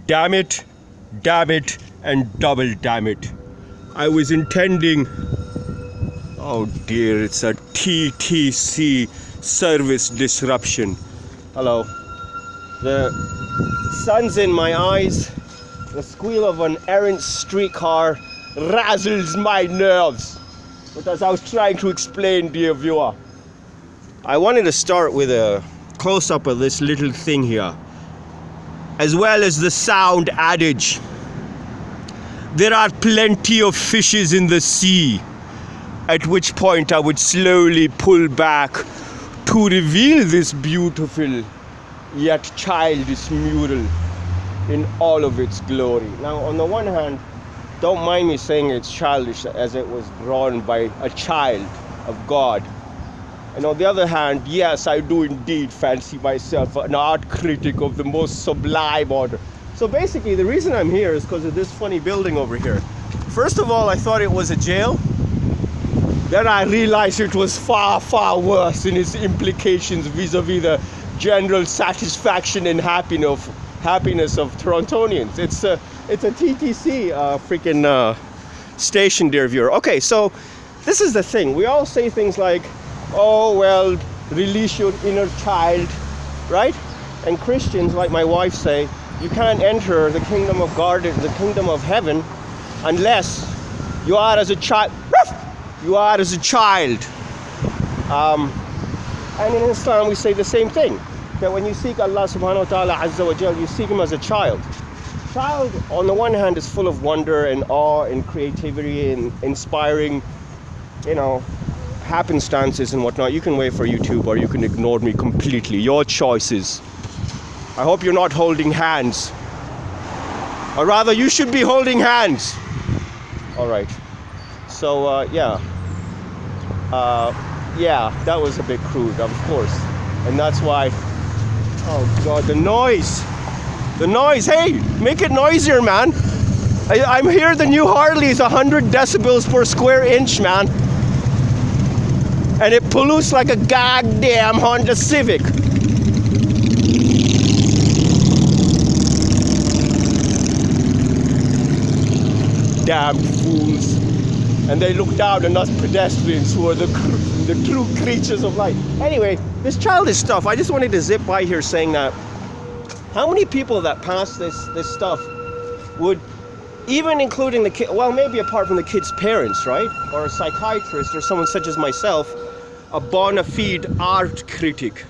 Damn it, and double damn it. I was intending... Oh dear, it's a TTC service disruption. Hello. The sun's in my eyes. The squeal of an errant streetcar razzles my nerves. But as I was trying to explain, dear viewer, I wanted to start with a close-up of this little thing here, as well as the sound adage. There are plenty of fishes in the sea. At which point I would slowly pull back to reveal this beautiful yet childish mural in all of its glory. Now, on the one hand, don't mind me saying it's childish, as it was drawn by a child of God. And on the other hand, yes, I do indeed fancy myself an art critic of the most sublime order. So basically, the reason I'm here is because of this funny building over here. First of all, I thought it was a jail. Then I realized it was far, far worse in its implications vis-a-vis the general satisfaction and happiness of Torontonians. It's a TTC freaking station, dear viewer. Okay, so this is the thing. We all say things like, oh, well, release your inner child, right? And Christians, like my wife, say, you can't enter the kingdom of God, the kingdom of heaven, unless you are as a child. You are as a child. And in Islam, we say the same thing. That when you seek Allah subhanahu wa ta'ala azza wa jal, you seek him as a child. Child, on the one hand, is full of wonder and awe and creativity and inspiring, you know, happenstances and whatnot. You can wait for YouTube or you can ignore me completely. Your choices. I hope you're not holding hands. Or rather, you should be holding hands. All right. So, yeah, that was a bit crude, of course. And that's why, oh God, the noise, hey, make it noisier, man. I'm here, the new Harley is 100 decibels per square inch, man. And it pollutes like a goddamn Honda Civic. Damn fools. And they look down on us pedestrians who are the true creatures of light. Anyway, this childish stuff, I just wanted to zip by here saying that how many people that pass this stuff would, even including the kid, well, maybe apart from the kid's parents, right? Or a psychiatrist or someone such as myself, a bona fide art critic.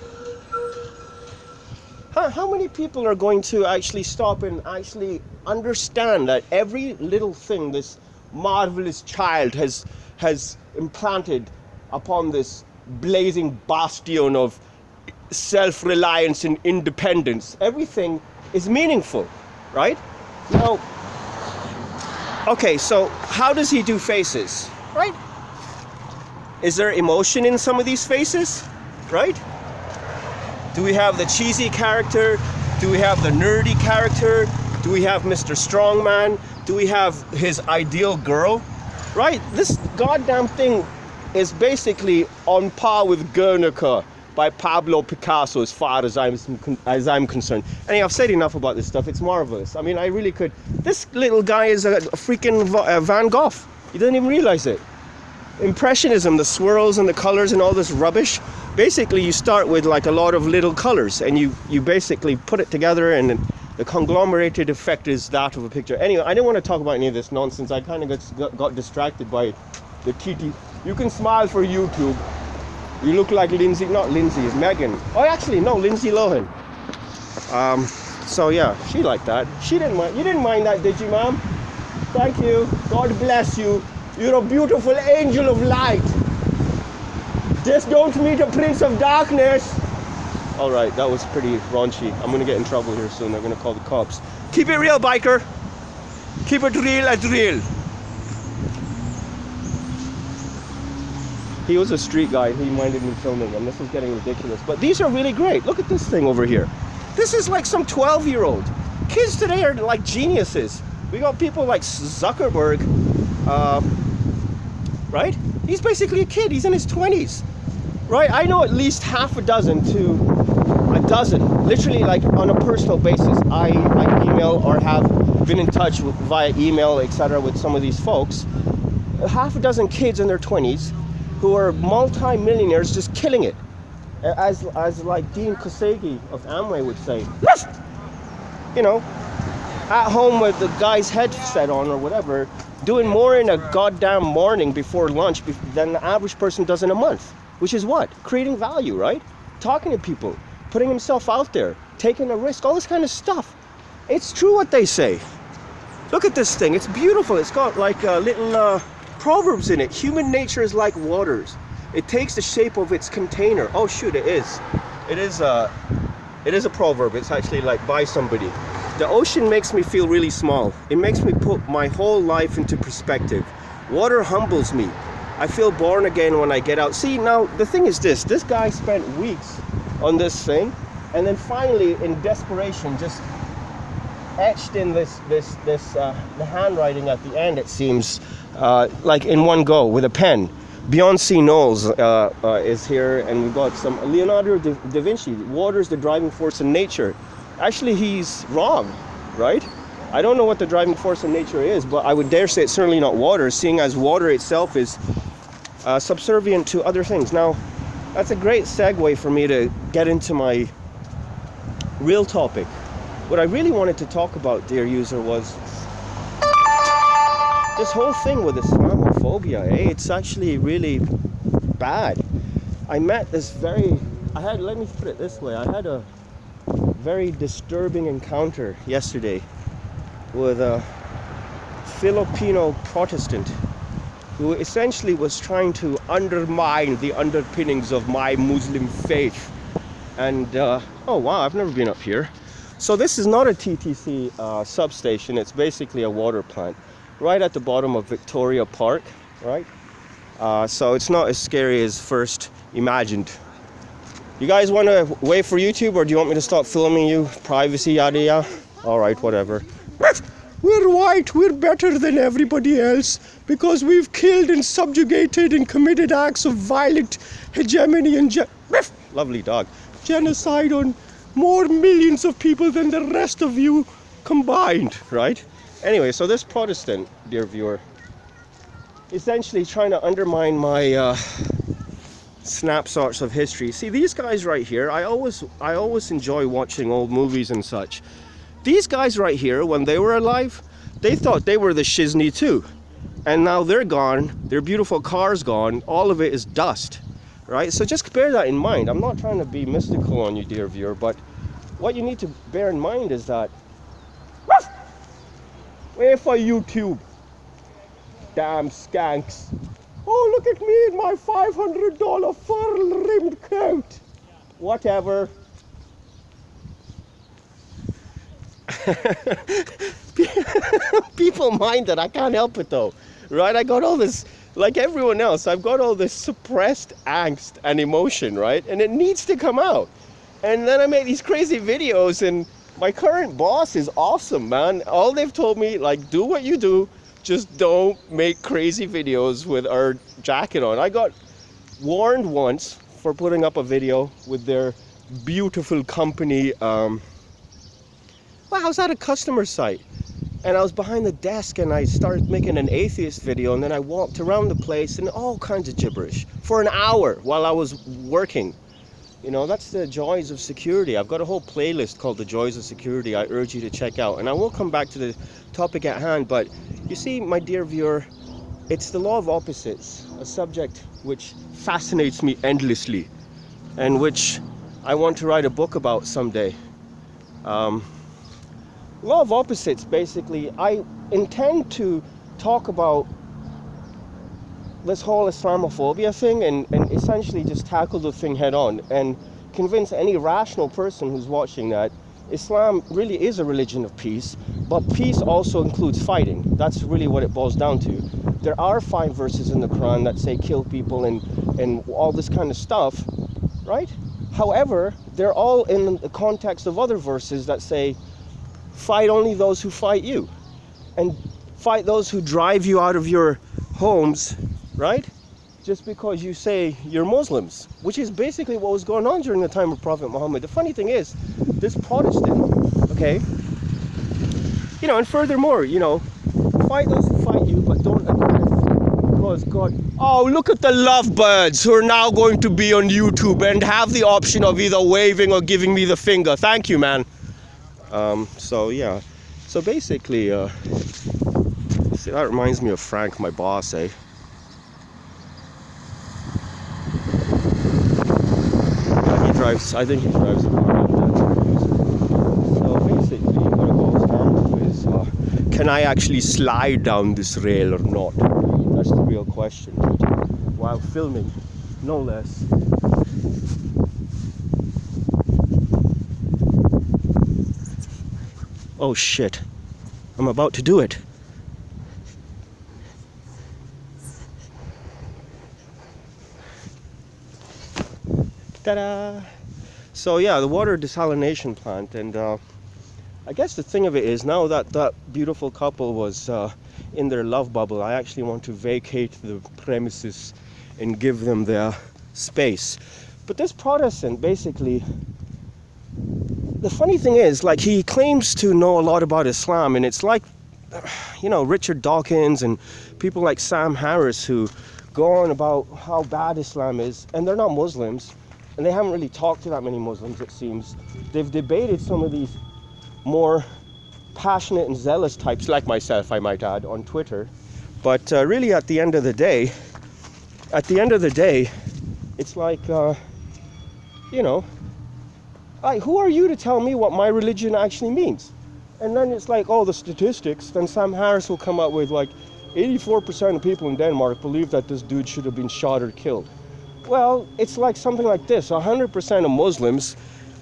How many people are going to actually stop and actually understand that every little thing this marvelous child has implanted upon this blazing bastion of self-reliance and independence, everything is meaningful, right? Now, okay, so how does he do faces, right? Is there emotion in some of these faces, right? Do we have the cheesy character? Do we have the nerdy character? Do we have Mr. Strongman? Do we have his ideal girl? Right? This goddamn thing is basically on par with Guernica by Pablo Picasso as far as I'm concerned. Anyway, I've said enough about this stuff. It's marvelous. I mean, I really could. This little guy is a freaking Van Gogh. You didn't even realize it. Impressionism, the swirls and the colors and all this rubbish. Basically, you start with like a lot of little colors and you basically put it together and the conglomerated effect is that of a picture. Anyway, I didn't want to talk about any of this nonsense. I kind of got distracted by the TT. You can smile for YouTube. You look like Lindsay, not Lindsay, it's Megan. Oh, actually, no, Lindsay Lohan. So yeah, she liked that. She didn't mind. You didn't mind that, did you, ma'am? Thank you. God bless you. You're a beautiful angel of light. Just don't meet a prince of darkness. All right, that was pretty raunchy. I'm gonna get in trouble here soon. They're gonna call the cops. Keep it real, biker. Keep it real as real. He was a street guy. He minded me filming him. This was getting ridiculous. But these are really great. Look at this thing over here. This is like some 12-year-old. Kids today are like geniuses. We got people like Zuckerberg, right? He's basically a kid. He's in his 20s. Right, I know at least half a dozen to, I dozen, literally, like on a personal basis. I email or have been in touch with, via email, etc., with some of these folks. Half a dozen kids in their 20s who are multi-millionaires just killing it. As like Dean Kosegi of Amway would say, you know, at home with the guy's headset on or whatever, doing more in a goddamn morning before lunch than the average person does in a month. Which is what? Creating value, right? Talking to people, putting himself out there, taking a risk, all this kind of stuff. It's true what they say. Look at this thing, it's beautiful. It's got like little proverbs in it. Human nature is like waters. It takes the shape of its container. Oh shoot, it is. It is a proverb. It's actually like by somebody. The ocean makes me feel really small. It makes me put my whole life into perspective. Water humbles me. I feel born again when I get out. See, now the thing is this guy spent weeks on this thing, and then finally in desperation just etched in the handwriting at the end, it seems, like in one go with a pen. Beyonce Knowles is here, and we've got some Leonardo da Vinci. Water is the driving force in nature. Actually, he's wrong, right? I don't know what the driving force in nature is, but I would dare say it's certainly not water, seeing as water itself is subservient to other things. Now, that's a great segue for me to get into my real topic. What I really wanted to talk about, dear user, was this whole thing with Islamophobia. It's actually really bad. I met this let me put it this way, I had a very disturbing encounter yesterday with a Filipino Protestant who essentially was trying to undermine the underpinnings of my Muslim faith. And oh wow, I've never been up here. So this is not a TTC substation. It's basically a water plant right at the bottom of Victoria Park, right? So it's not as scary as first imagined. You guys want to wait for YouTube, or do you want me to stop filming you? Privacy, yada yada. All right, whatever. We're white, we're better than everybody else because we've killed and subjugated and committed acts of violent hegemony and lovely dog. Genocide on more millions of people than the rest of you combined, right? Anyway, so this Protestant, dear viewer, essentially trying to undermine my snapshots of history. See, these guys right here, I always enjoy watching old movies and such. These guys right here, when they were alive, they thought they were the shizney too. And now they're gone, their beautiful car's gone, all of it is dust, right? So just bear that in mind. I'm not trying to be mystical on you, dear viewer, but what you need to bear in mind is that, wait for YouTube, damn skanks. Oh, look at me in my $500 fur-rimmed coat. Whatever. People mind that. I can't help it though, right? I got all this, like everyone else, I've got all this suppressed angst and emotion, right? And it needs to come out. And then I make these crazy videos, and my current boss is awesome, man. All they've told me, like, do what you do, just don't make crazy videos with our jacket on. I got warned once for putting up a video with their beautiful company. Well, I was at a customer site and I was behind the desk and I started making an atheist video, and then I walked around the place and all kinds of gibberish for an hour while I was working. You know, that's the joys of security. I've got a whole playlist called The Joys of Security I urge you to check out. And I will come back to the topic at hand, but you see, my dear viewer, it's the law of opposites, a subject which fascinates me endlessly and which I want to write a book about someday. Law of opposites, basically, I intend to talk about this whole Islamophobia thing and essentially just tackle the thing head on and convince any rational person who's watching that Islam really is a religion of peace, but peace also includes fighting. That's really what it boils down to. There are 5 verses in the Quran that say kill people and all this kind of stuff, right? However, they're all in the context of other verses that say fight only those who fight you, and fight those who drive you out of your homes, right? just because you say you're Muslims, which is basically what was going on during the time of Prophet Muhammad. The funny thing is, this Protestant, okay, you know, and furthermore, you know, fight those who fight you, but don't aggress. Because God, oh, look at the lovebirds who are now going to be on YouTube and have the option of either waving or giving me the finger. Thank you, man. So yeah, so basically, see, that reminds me of Frank, my boss, eh? Yeah, he drives, I think he drives a car. So basically, what it boils down to is, can I actually slide down this rail or not? That's the real question, while filming, no less. Oh shit, I'm about to do it. Ta-da! So yeah, the water desalination plant, and I guess the thing of it is, now that that beautiful couple was in their love bubble, I actually want to vacate the premises and give them their space. But this Protestant, basically, the funny thing is, like, he claims to know a lot about Islam, and it's like, you know, Richard Dawkins and people like Sam Harris who go on about how bad Islam is, and they're not Muslims, and they haven't really talked to that many Muslims, it seems. They've debated some of these more passionate and zealous types, like myself, I might add, on Twitter. But really, at the end of the day, it's like, you know, who are you to tell me what my religion actually means? And then it's like, oh, the statistics. Then Sam Harris will come up with like 84% of people in Denmark believe that this dude should have been shot or killed. Well, it's like something like this. 100% of Muslims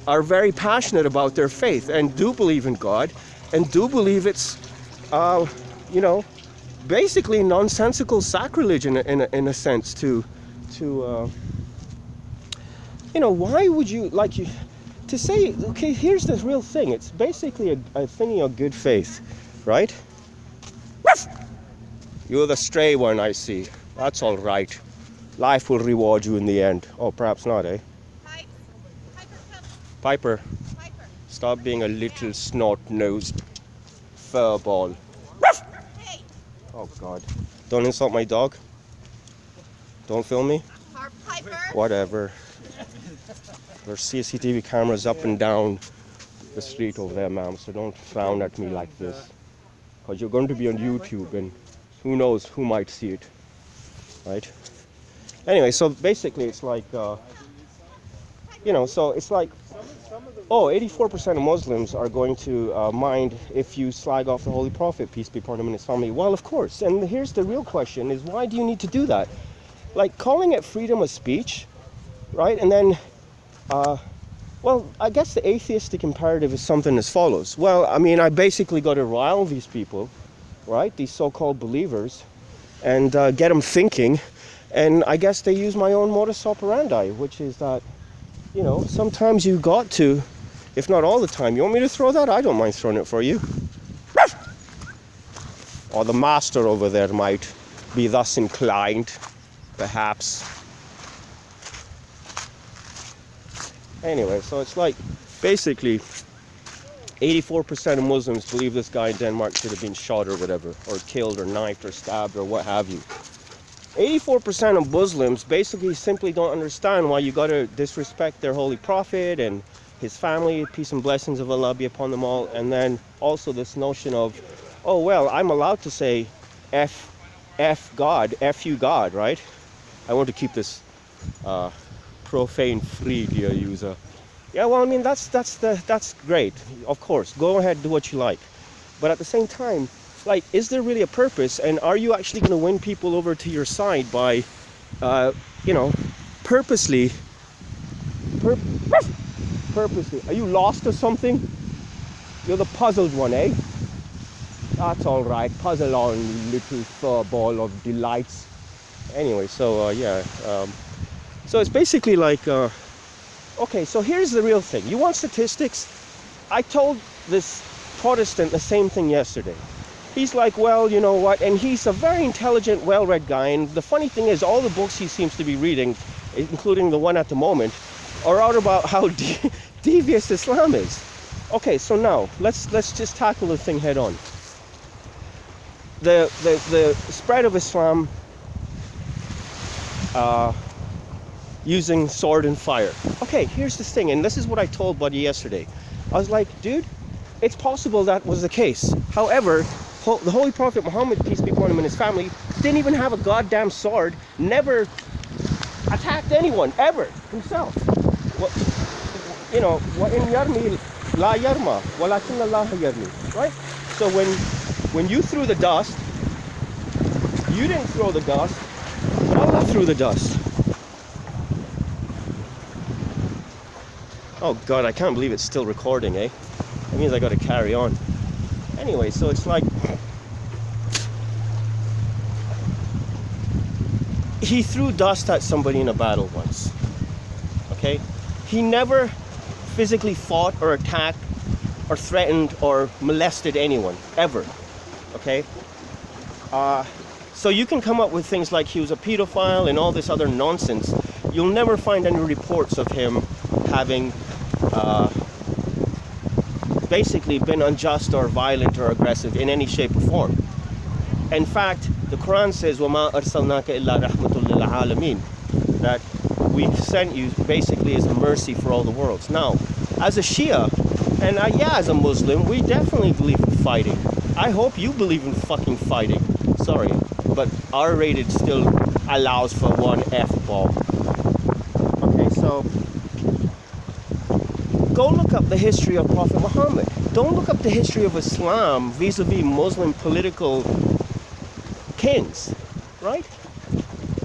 are very passionate about their faith and do believe in God and do believe it's, you know, basically nonsensical sacrilege in a sense to you know, why would you, like, you to say, okay, here's the real thing. It's basically a thingy of good faith, right? You're the stray one, I see. That's all right. Life will reward you in the end. Oh, perhaps not, eh? Piper. Stop being a little snot-nosed furball. Hey. Oh, God. Don't insult my dog. Don't film me. Piper. Whatever. There's CCTV cameras up and down the street over there, ma'am, so don't frown at me like this. Because you're going to be on YouTube, and who knows who might see it, right? Anyway, so basically it's like, you know, so it's like, oh, 84% of Muslims are going to mind if you slag off the Holy Prophet, peace be upon him and his family. Well, of course. And here's the real question is, why do you need to do that? Like, calling it freedom of speech, right? And then, well, I guess the atheistic imperative is something as follows. Well, I mean, I basically got to rile these people, right? These so-called believers, and get them thinking. And I guess they use my own modus operandi, which is that, you know, sometimes you got to, if not all the time. You want me to throw that? I don't mind throwing it for you. Or the master over there might be thus inclined, perhaps. Anyway, so it's like, basically, 84% of Muslims believe this guy in Denmark should have been shot or whatever, or killed or knifed or stabbed or what have you. 84% of Muslims basically simply don't understand why you got to disrespect their holy prophet and his family, peace and blessings of Allah be upon them all. And then also this notion of, oh, well, I'm allowed to say F God, F you God, right? I want to keep this profane free, dear user. Yeah, well, I mean, that's great. Of course, go ahead, do what you like. But at the same time, like, is there really a purpose? And are you actually going to win people over to your side by, you know, purposely? Are you lost or something? You're the puzzled one, eh? That's all right. Puzzle on, little furball of delights. Anyway, so yeah. So it's basically like, okay, so here's the real thing. You want statistics? I told this Protestant the same thing yesterday. he's like, well, you know what? And he's a very intelligent, well-read guy. And the funny thing is, all the books he seems to be reading, including the one at the moment, are out about how devious Islam is. Okay, so now let's just tackle the thing head on. The spread of Islam using sword and fire. Okay, here's the thing, and this is what I told Buddy yesterday. I was like, dude, it's possible that was the case. However, the Holy Prophet Muhammad, peace be upon him, and his family didn't even have a goddamn sword, never attacked anyone, ever, himself. You know, وَإِنْ يَرْمِي لَا يَرْمَى وَلَكِنَّ اللَّهَ يَرْمِي. Right? So when you threw the dust, you didn't throw the dust, but Allah threw the dust. Oh God, I can't believe it's still recording, eh? That means I gotta carry on. Anyway, so it's like, he threw dust at somebody in a battle once, okay? He never physically fought or attacked or threatened or molested anyone, ever, okay? So you can come up with things like he was a pedophile and all this other nonsense. You'll never find any reports of him having basically been unjust or violent or aggressive in any shape or form. In fact, the Quran says, وَمَا أَرْسَلْنَاكَ إِلَّا رَحْمَةٌ لِلْعَالَمِينَ, that we sent you basically as a mercy for all the worlds. Now, as a Shia, and yeah, as a Muslim, we definitely believe in fighting. I hope you believe in fucking fighting. Sorry, but R-rated still allows for one F-bomb. Okay, so go look up the history of Prophet Muhammad. Don't look up the history of Islam vis-a-vis Muslim political kings, right?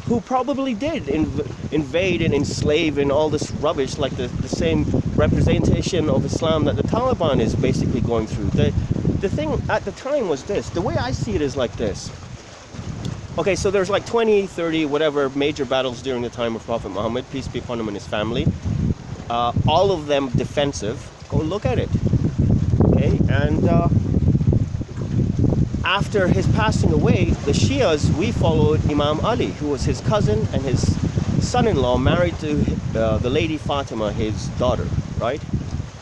Who probably did invade and enslave and all this rubbish, like the same representation of Islam that the Taliban is basically going through. The thing at the time was this. The way I see it is like this. Okay, so there's like 20, 30, whatever major battles during the time of Prophet Muhammad, peace be upon him and his family. All of them defensive. Go look at it. Okay, and after his passing away, the Shias, we followed Imam Ali, who was his cousin and his son-in-law, married to the lady Fatima, his daughter, right?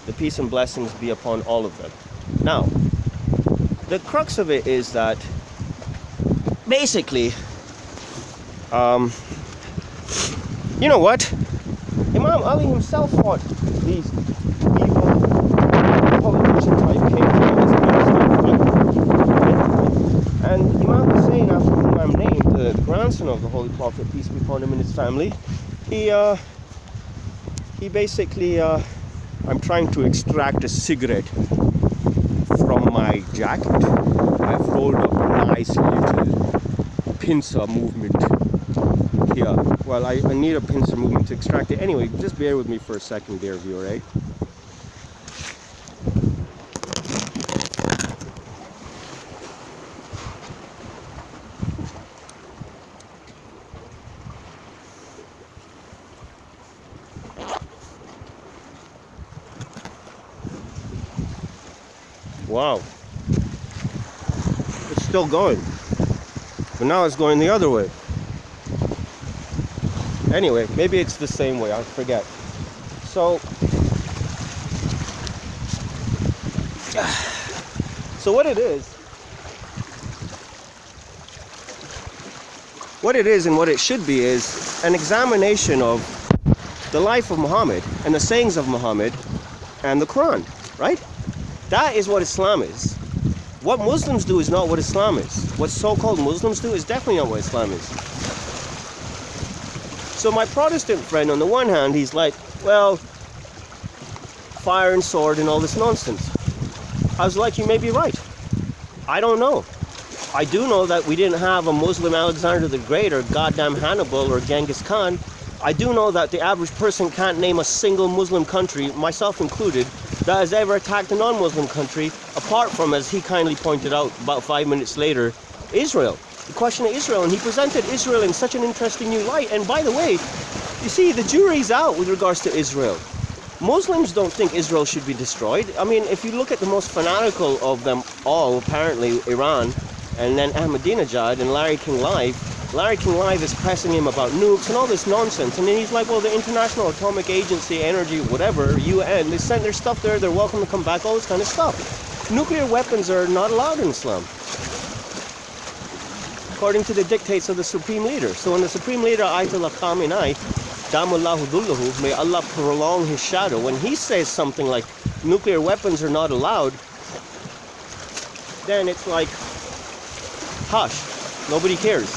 The peace and blessings be upon all of them. Now, the crux of it is that basically, you know what? Imam Ali himself fought these evil politician type kings. And Imam Hussein, after whom I'm named, the grandson of the Holy Prophet, peace be upon him and his family, he basically, I'm trying to extract a cigarette from my jacket. I've rolled up a nice little pincer movement here. Well, I need a pincer movement to extract it. Anyway, just bear with me for a second there, viewer, right? Wow. It's still going. But now it's going the other way. Anyway, maybe it's the same way, I forget. So what it is and what it should be is an examination of the life of Muhammad and the sayings of Muhammad and the Quran, right? That is what Islam is. What Muslims do is not what Islam is. What so-called Muslims do is definitely not what Islam is. So my Protestant friend, on the one hand, he's like, well, fire and sword and all this nonsense. I was like, you may be right. I don't know. I do know that we didn't have a Muslim Alexander the Great or goddamn Hannibal or Genghis Khan. I do know that the average person can't name a single Muslim country, myself included, that has ever attacked a non-Muslim country, apart from, as he kindly pointed out about 5 minutes later, Israel. The question of Israel, and he presented Israel in such an interesting new light. And by the way, you see, the jury's out with regards to Israel. Muslims don't think Israel should be destroyed. I mean, if you look at the most fanatical of them all, apparently Iran, and then Ahmadinejad and Larry King Live is pressing him about nukes and all this nonsense. And then he's like, well, the International Atomic Agency, Energy, whatever, UN, they sent their stuff there, they're welcome to come back, all this kind of stuff. Nuclear weapons are not allowed in Islam, according to the dictates of the Supreme Leader. So when the Supreme Leader, Ayatollah Khamenei, Damullahu Dullahu, may Allah prolong his shadow, when he says something like nuclear weapons are not allowed, then it's like, hush, nobody cares.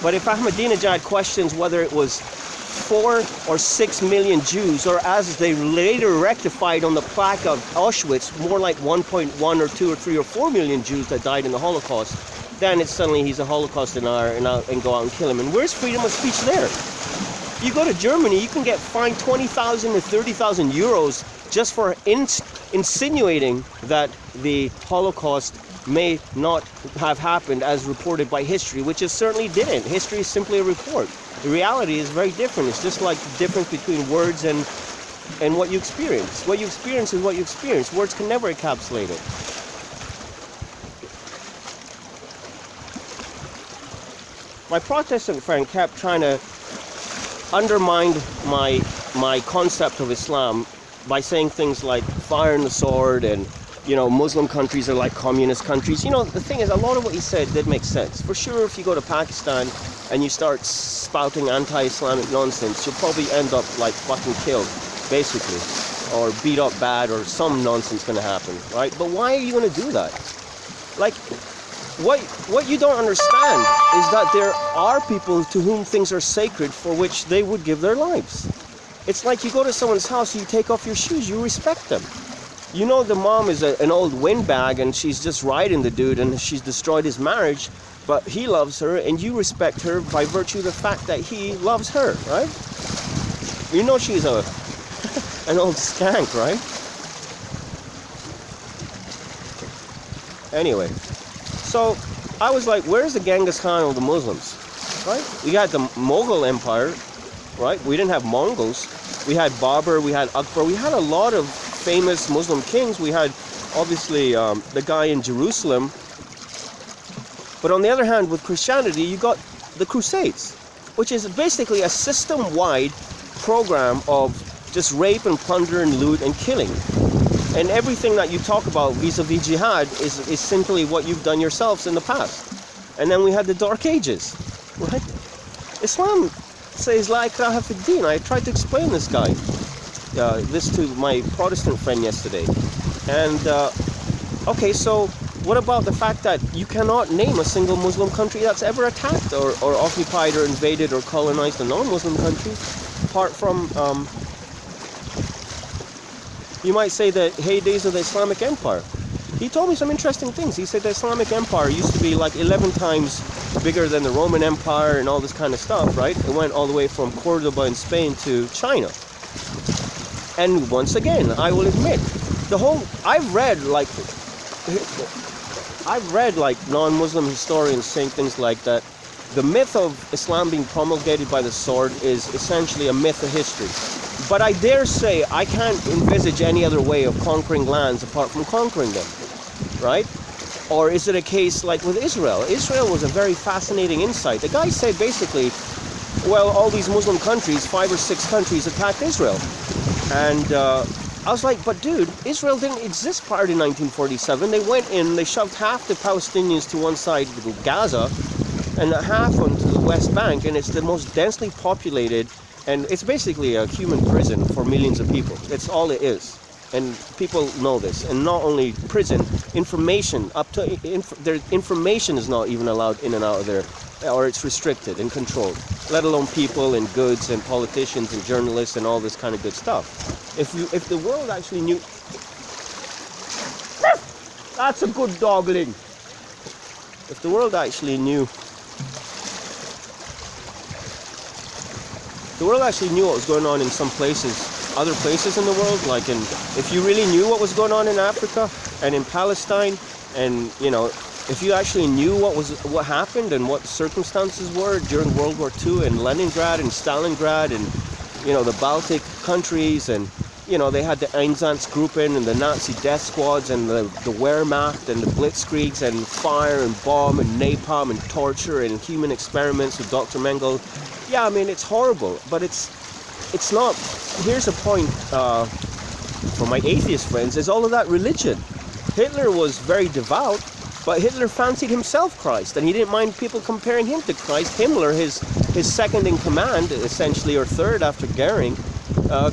But if Ahmadinejad questions whether it was 4 or 6 million Jews, or as they later rectified on the plaque of Auschwitz, more like 1.1 or 2 or 3 or 4 million Jews that died in the Holocaust, then it's suddenly he's a Holocaust denier and go out and kill him. And where's freedom of speech there? You go to Germany, you can get fined 20,000 to 30,000 euros just for insinuating that the Holocaust may not have happened as reported by history, which it certainly didn't. History is simply a report. The reality is very different. It's just like the difference between words and what you experience. What you experience is what you experience. Words can never encapsulate it. My Protestant friend kept trying to undermine my concept of Islam by saying things like fire and the sword and, you know, Muslim countries are like communist countries. You know, the thing is, a lot of what he said did make sense. For sure, if you go to Pakistan and you start spouting anti-Islamic nonsense, you'll probably end up like fucking killed, basically, or beat up bad, or some nonsense gonna happen, right? But why are you gonna do that? Like, what you don't understand is that there are people to whom things are sacred for which they would give their lives. It's like you go to someone's house, you take off your shoes, you respect them. You know the mom is an old windbag and she's just riding the dude and she's destroyed his marriage, but he loves her and you respect her by virtue of the fact that he loves her, right? You know she's an old skank, right? Anyway, so I was like, where's the Genghis Khan of the Muslims, right? We had the Mughal Empire, right? We didn't have Mongols. We had Babur, we had Akbar, we had a lot of famous Muslim kings. We had, obviously, the guy in Jerusalem. But on the other hand, with Christianity, you got the Crusades, which is basically a system-wide program of just rape and plunder and loot and killing. And everything that you talk about vis-a-vis jihad is simply what you've done yourselves in the past. And then we had the Dark Ages, right? Islam says la ikraha fi din. I tried to explain this to my Protestant friend yesterday. And okay, so what about the fact that you cannot name a single Muslim country that's ever attacked or occupied or invaded or colonized a non-Muslim country, apart from you might say the heydays of the Islamic Empire. He told me some interesting things. He said the Islamic Empire used to be like 11 times bigger than the Roman Empire and all this kind of stuff, right? It went all the way from Cordoba in Spain to China. And once again, I will admit, I've read like non-Muslim historians saying things like that. The myth of Islam being promulgated by the sword is essentially a myth of history. But I dare say I can't envisage any other way of conquering lands apart from conquering them, right? Or is it a case like with Israel? Israel was a very fascinating insight. The guy said basically, well, all these Muslim countries, 5 or 6 countries attacked Israel. And I was like, but dude, Israel didn't exist prior to 1947. They went in, they shoved half the Palestinians to one side of Gaza and half onto the West Bank, and it's the most densely populated, and it's basically a human prison for millions of people. It's all it is. And people know this. And not only prison, information, their information is not even allowed in and out of there, or it's restricted and controlled, let alone people and goods and politicians and journalists and all this kind of good stuff. If the world actually knew... That's a good dogling. If the world actually knew... The world actually knew what was going on in some places, other places in the world, like if you really knew what was going on in Africa and in Palestine, and you know, if you actually knew what happened and what the circumstances were during World War II in Leningrad and Stalingrad and, you know, the Baltic countries and you know, they had the Einsatzgruppen and the Nazi death squads and the Wehrmacht and the Blitzkriegs and fire and bomb and napalm and torture and human experiments with Dr. Mengele. Yeah, I mean, it's horrible, but it's not. Here's a point for my atheist friends, is all of that religion. Hitler was very devout, but Hitler fancied himself Christ, and he didn't mind people comparing him to Christ. Himmler, his second in command, essentially, or third after Goering,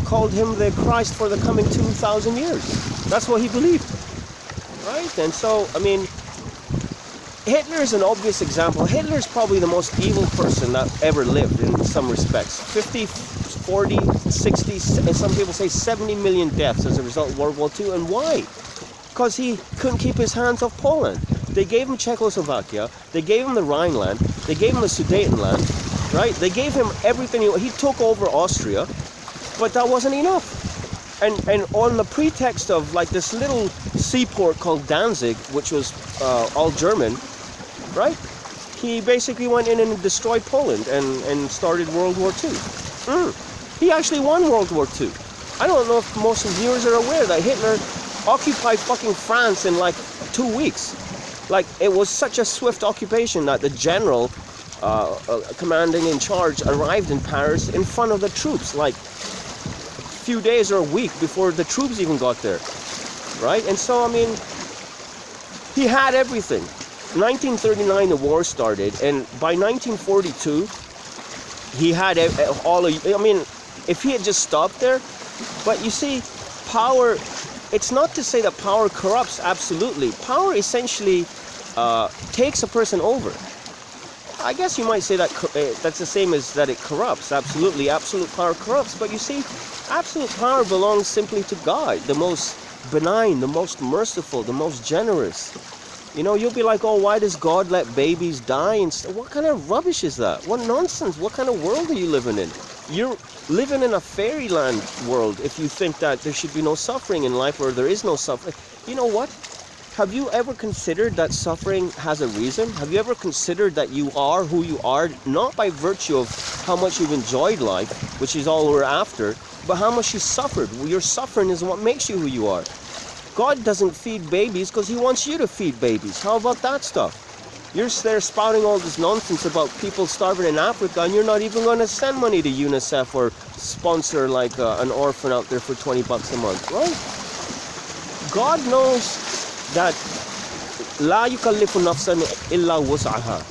called him the Christ for the coming 2,000 years. That's what he believed, right? And so, I mean, Hitler is an obvious example. Hitler is probably the most evil person that ever lived in some respects. 50, 40, 60, and some people say 70 million deaths as a result of World War II. And why? Because he couldn't keep his hands off Poland. They gave him Czechoslovakia, they gave him the Rhineland, they gave him the Sudetenland, right? They gave him everything. He took over Austria, but that wasn't enough. And on the pretext of like this little seaport called Danzig, which was all German, right? He basically went in and destroyed Poland and started World War II. He actually won World War II. I don't know if most viewers are aware that Hitler occupied fucking France in like 2 weeks. Like, it was such a swift occupation that the general commanding in charge arrived in Paris in front of the troops, like a few days or a week before the troops even got there, right? And so, I mean, he had everything. 1939, the war started, and by 1942, he had all of, I mean, if he had just stopped there, but you see, power, it's not to say that power corrupts, absolutely. Power essentially takes a person over. I guess you might say that that's the same as that it corrupts, absolutely. Absolute power corrupts, but you see, absolute power belongs simply to God, the most benign, the most merciful, the most generous. You know, you'll be like, oh, why does God let babies die? And what kind of rubbish is that? What nonsense? What kind of world are you living in? You're living in a fairyland world if you think that there should be no suffering in life, or there is no suffering. You know what? Have you ever considered that suffering has a reason? Have you ever considered that you are who you are, not by virtue of how much you've enjoyed life, which is all we're after, but how much you suffered? Your suffering is what makes you who you are. God doesn't feed babies because he wants you to feed babies. How about that stuff? You're there spouting all this nonsense about people starving in Africa, and you're not even going to send money to UNICEF or sponsor like an orphan out there for 20 bucks a month, right? God knows that la yukallifu nafsan illa wus'aha,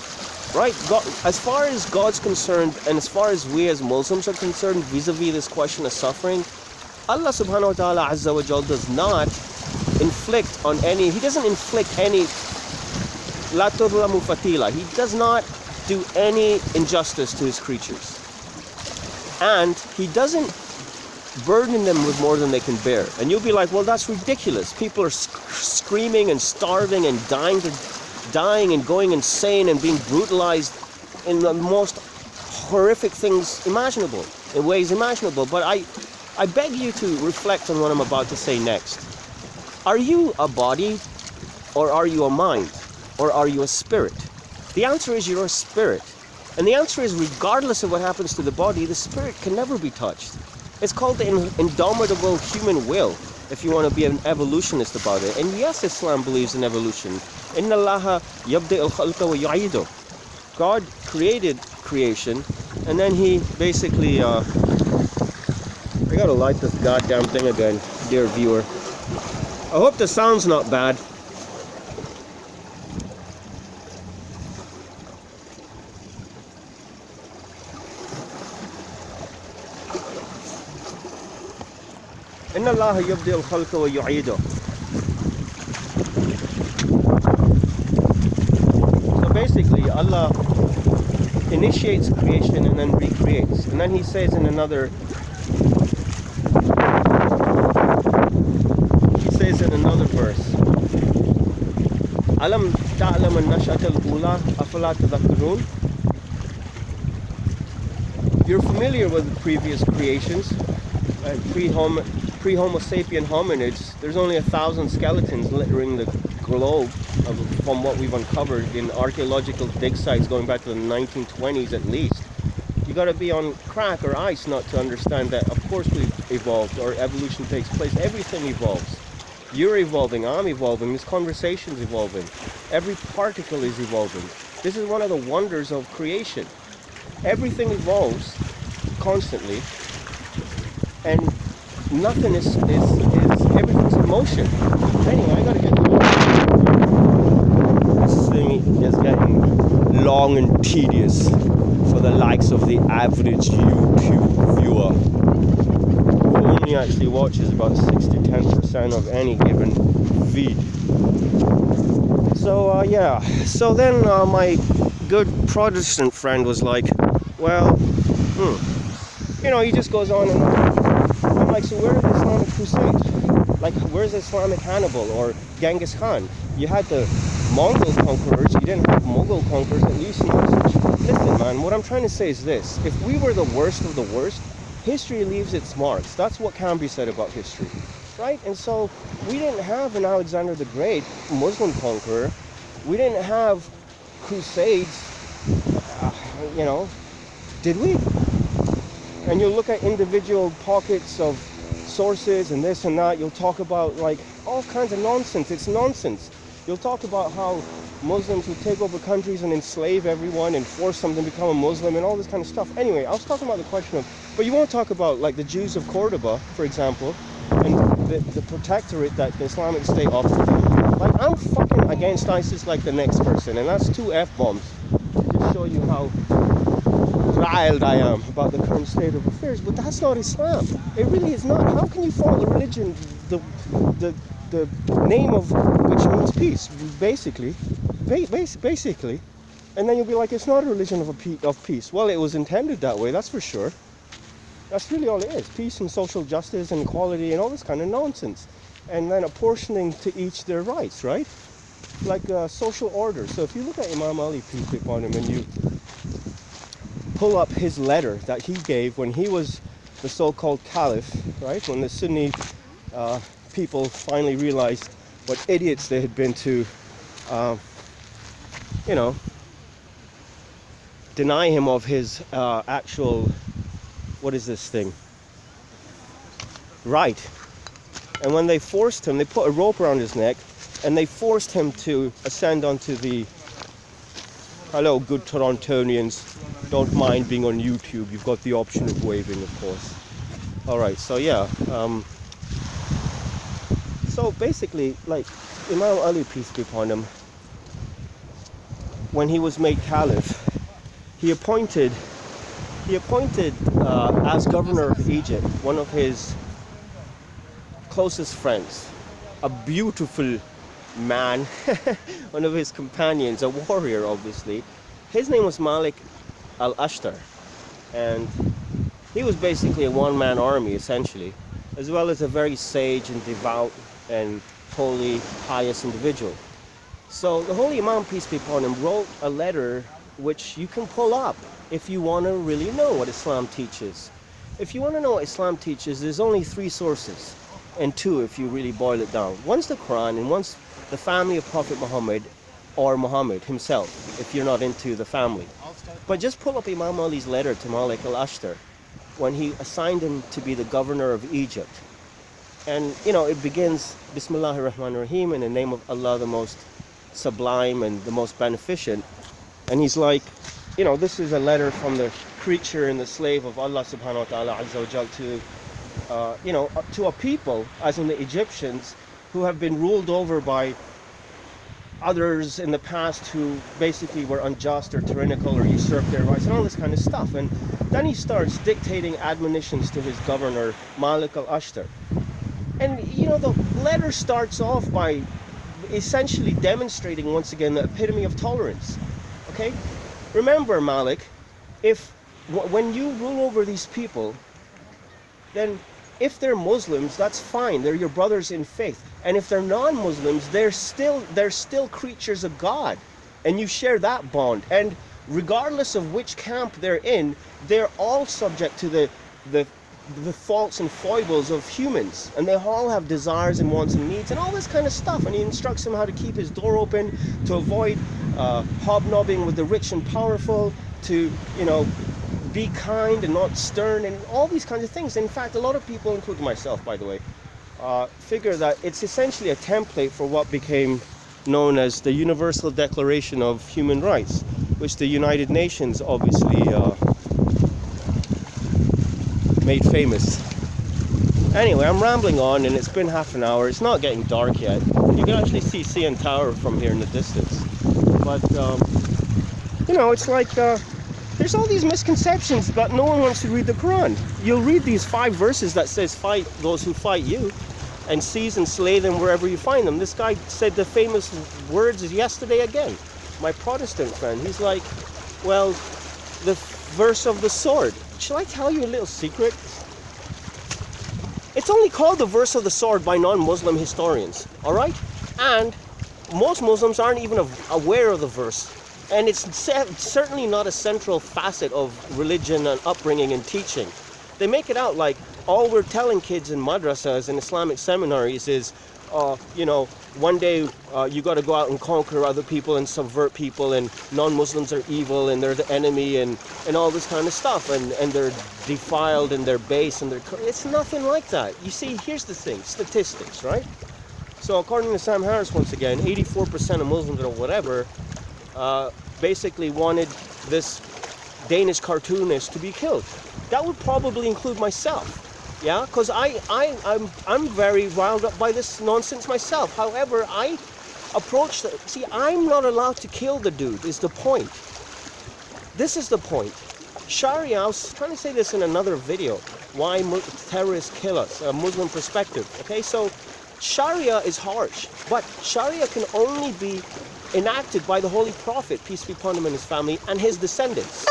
right? God, as far as God's concerned, and as far as we as Muslims are concerned vis-a-vis this question of suffering, Allah subhanahu wa ta'ala azza wa jal does not inflict on any, he doesn't inflict any la tudlamu fatila. He does not do any injustice to his creatures. And he doesn't burden them with more than they can bear. And you'll be like, well, that's ridiculous. People are screaming and starving and dying and going insane and being brutalized in the most horrific things imaginable, in ways imaginable. But I beg you to reflect on what I'm about to say next. Are you a body, or are you a mind, or are you a spirit? The answer is you're a spirit. And the answer is, regardless of what happens to the body, the spirit can never be touched. It's called the indomitable human will, if you want to be an evolutionist about it. And yes, Islam believes in evolution. Inna Allaha yabda'ul khalqa wa yu'idu. God created creation, and then he basically, I gotta light this goddamn thing again, dear viewer. I hope the sound's not bad. Inna Allah yabdi al-khalqa wa yu'idu. So basically, Allah initiates creation and then recreates. And then he says in another verse, Alam ta'lam an-nash'ata al-ula afala tadhakkarun. You're familiar with the previous creations, pre-Homo sapien hominids. There's only 1,000 skeletons littering the globe from what we've uncovered in archaeological dig sites going back to the 1920s at least. You got to be on crack or ice not to understand that, of course, we've evolved, or evolution takes place. Everything evolves. You're evolving, I'm evolving, this conversation's evolving. Every particle is evolving. This is one of the wonders of creation. Everything evolves constantly, and nothing is everything's in motion. Anyway, I gotta get going. This thing is getting long and tedious for the likes of the average YouTube viewer, who only actually watches about 6 to 10% of any given feed. So yeah, so then my good Protestant friend was like, well, you know, he just goes on and on. I'm like, so where are the Islamic Crusades? Like, where's Islamic Hannibal or Genghis Khan? You had the Mongol conquerors, you didn't have Mughal conquerors, at least not such. Listen, man, what I'm trying to say is this. If we were the worst of the worst, history leaves its marks. That's what can be said about history, right? And so we didn't have an Alexander the Great, Muslim conqueror. We didn't have crusades, you know, did we? And you'll look at individual pockets of sources and this and that. You'll talk about like all kinds of nonsense. It's nonsense. You'll talk about how Muslims would take over countries and enslave everyone and force them to become a Muslim and all this kind of stuff. Anyway, I was talking about the question of, but you won't talk about like the Jews of Cordoba, for example, and the protectorate that the Islamic State offered them. Like, I'm fucking against ISIS like the next person, and that's 2 F-bombs to just show you how riled I am about the current state of affairs. But that's not Islam. It really is not. How can you follow a religion, the name of which means peace, basically, and then you'll be like, it's not a religion of peace. Well, it was intended that way, that's for sure. That's really all it is. Peace and social justice and equality and all this kind of nonsense. And then apportioning to each their rights, right? Like social order. So if you look at Imam Ali, peace be upon him, and you pull up his letter that he gave when he was the so-called caliph, right? When the Sunni people finally realized what idiots they had been to, you know, deny him of his actual, what is this thing? Right. And when they forced him, they put a rope around his neck, and they forced him to ascend onto the, hello good Torontonians, don't mind being on YouTube, you've got the option of waving, of course. Alright, so yeah, so basically, like, Imam Ali, peace be upon him, when he was made caliph, he appointed as governor of Egypt one of his closest friends, a beautiful man, one of his companions, a warrior obviously. His name was Malik al-Ashtar, and he was basically a one-man army essentially, as well as a very sage and devout and holy, pious individual. So the Holy Imam, peace be upon him, wrote a letter which you can pull up if you want to really know what Islam teaches. If you want to know what Islam teaches, there's only 3 sources, and 2 if you really boil it down. One's the Quran, and one's the family of Prophet Muhammad, or Muhammad himself, if you're not into the family. But just pull up Imam Ali's letter to Malik al-Ashtar when he assigned him to be the governor of Egypt. And, you know, it begins, Bismillahir Rahmanir Rahim, in the name of Allah, the most sublime and the most beneficent. And he's like, you know, this is a letter from the creature and the slave of Allah subhanahu wa ta'ala azza wa jal to, you know, to a people, as in the Egyptians, who have been ruled over by others in the past who basically were unjust or tyrannical or usurped their rights and all this kind of stuff. And then he starts dictating admonitions to his governor, Malik al-Ashtar. And, you know, the letter starts off by essentially demonstrating once again the epitome of tolerance. Okay? Remember, Malik, when you rule over these people, then if they're Muslims, that's fine. They're your brothers in faith. And if they're non-Muslims, they're still creatures of God. And you share that bond. And regardless of which camp they're in, they're all subject to the faults and foibles of humans. And they all have desires and wants and needs and all this kind of stuff. And he instructs him how to keep his door open, to avoid hobnobbing with the rich and powerful, to, you know, be kind and not stern and all these kinds of things. In fact, a lot of people, including myself, by the way, figure that it's essentially a template for what became known as the Universal Declaration of Human Rights, which the United Nations obviously made famous. Anyway, I'm rambling on, and it's been half an hour. It's not getting dark yet. You can actually see CN Tower from here in the distance. But, you know, it's like there's all these misconceptions, but no one wants to read the Quran. You'll read these 5 verses that says, fight those who fight you, and seize and slay them wherever you find them. This guy said the famous words yesterday again. My Protestant friend, he's like, well, the verse of the sword. Shall I tell you a little secret? It's only called the verse of the sword by non-Muslim historians, all right? And most Muslims aren't even aware of the verse. And it's certainly not a central facet of religion and upbringing and teaching. They make it out like all we're telling kids in madrasas and Islamic seminaries is, you know, one day you got to go out and conquer other people and subvert people, and non-Muslims are evil and they're the enemy and all this kind of stuff, and they're defiled and they're base and it's nothing like that. You see, here's the thing, statistics, right? So according to Sam Harris, once again, 84% of Muslims or whatever basically wanted this Danish cartoonist to be killed. That would probably include myself. Yeah, because I'm very riled up by this nonsense myself. However, I approach see, I'm not allowed to kill the dude, is the point. This is the point. Sharia, I was trying to say this in another video, why terrorists kill us, a Muslim perspective. Okay, so Sharia is harsh, but Sharia can only be enacted by the Holy Prophet, peace be upon him and his family, and his descendants.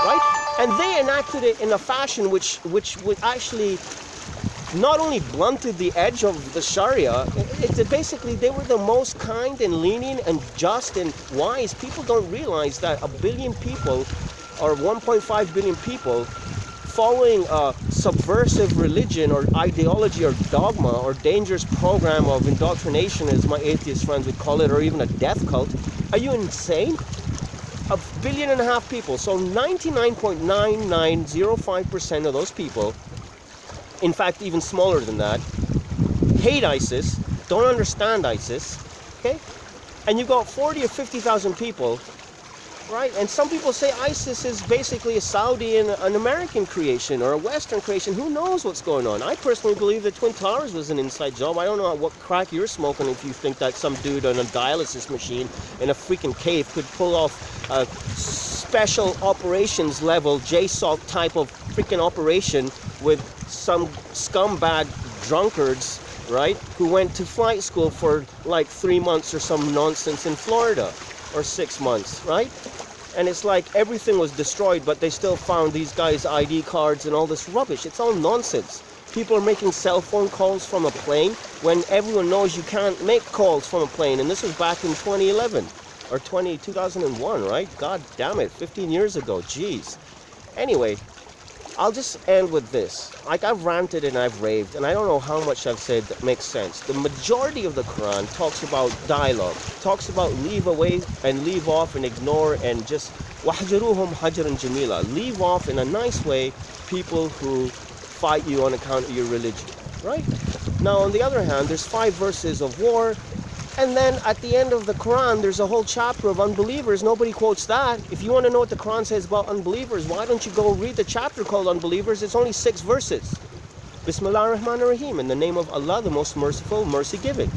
Right? And they enacted it in a fashion which would actually not only blunted the edge of the Sharia, basically they were the most kind and lenient and just and wise. People don't realize that a billion people, or 1.5 billion people, following a subversive religion or ideology or dogma or dangerous program of indoctrination, as my atheist friends would call it, or even a death cult. Are you insane? 1.5 billion people. So 99.9905% of those people, in fact even smaller than that, hate ISIS, don't understand ISIS, okay? And you got 40 or 50,000 people, right? And some people say ISIS is basically a Saudi and an American creation or a Western creation. Who knows what's going on? I personally believe that Twin Towers was an inside job. I don't know what crack you're smoking if you think that some dude on a dialysis machine in a freaking cave could pull off a special operations level JSOC type of freaking operation with some scumbag drunkards, right, who went to flight school for like 3 months or some nonsense in Florida, or 6 months, right? And it's like everything was destroyed, but they still found these guys' ID cards and all this rubbish. It's all nonsense. People are making cell phone calls from a plane when everyone knows you can't make calls from a plane. And this was back in 2011 or 2001, right? God damn it, 15 years ago, jeez. Anyway, I'll just end with this. Like, I've ranted and I've raved, and I don't know how much I've said that makes sense. The majority of the Quran talks about dialogue, talks about leave away and leave off and ignore and just وَحْجُرُوهُمْ حَجْرًا جَمِيلًا. Leave off in a nice way people who fight you on account of your religion, right? Now, on the other hand, there's 5 verses of war, and then at the end of the Quran, there's a whole chapter of unbelievers. Nobody quotes that. If you want to know what the Quran says about unbelievers, why don't you go read the chapter called Unbelievers? It's only 6 verses. Bismillah ar-Rahman ar-Rahim, in the name of Allah, the most merciful, mercy-giving.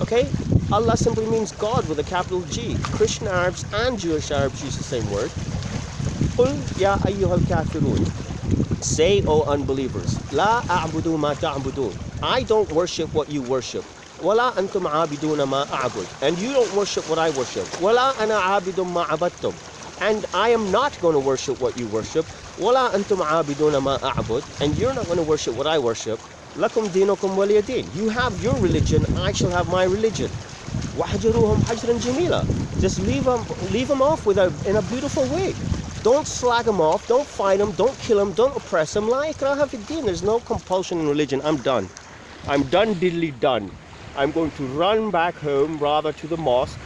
Okay? Allah simply means God with a capital G. Christian Arabs and Jewish Arabs use the same word. قُلْ يَا أَيُّهَا الْكَافِرُونَ. Say, O unbelievers, لَا أَعْبُدُ مَا تَعْبُدُونَ. I don't worship what you worship. وَلَا أَنْتُمْ عَابِدُونَ مَا أَعْبُدُ. And you don't worship what I worship. وَلَا أَنَا عَابِدٌ مَا عَبَدْتُمْ. And I am not going to worship what you worship. وَلَا أَنْتُمْ عَابِدُونَ مَا أَعْبُدُ. And you're not going to worship what I worship. لَكُمْ دِينُكُمْ وَلِيَ دِينِ. You have your religion, I shall have my religion. وَحْجُرُوهُمْ حَجْرًا جَمِيلًا. Just leave them off in a beautiful way. Don't slag them off, don't fight them, don't kill them, don't oppress them. La ikraha fi din. There's no compulsion in religion. I'm done. I'm done diddly done. I'm going to run back home, rather to the mosque,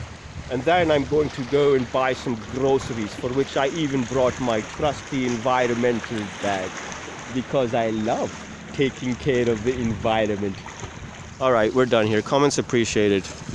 And then I'm going to go and buy some groceries, for which I even brought my trusty environmental bag, because I love taking care of the environment. All right, we're done here. Comments appreciated.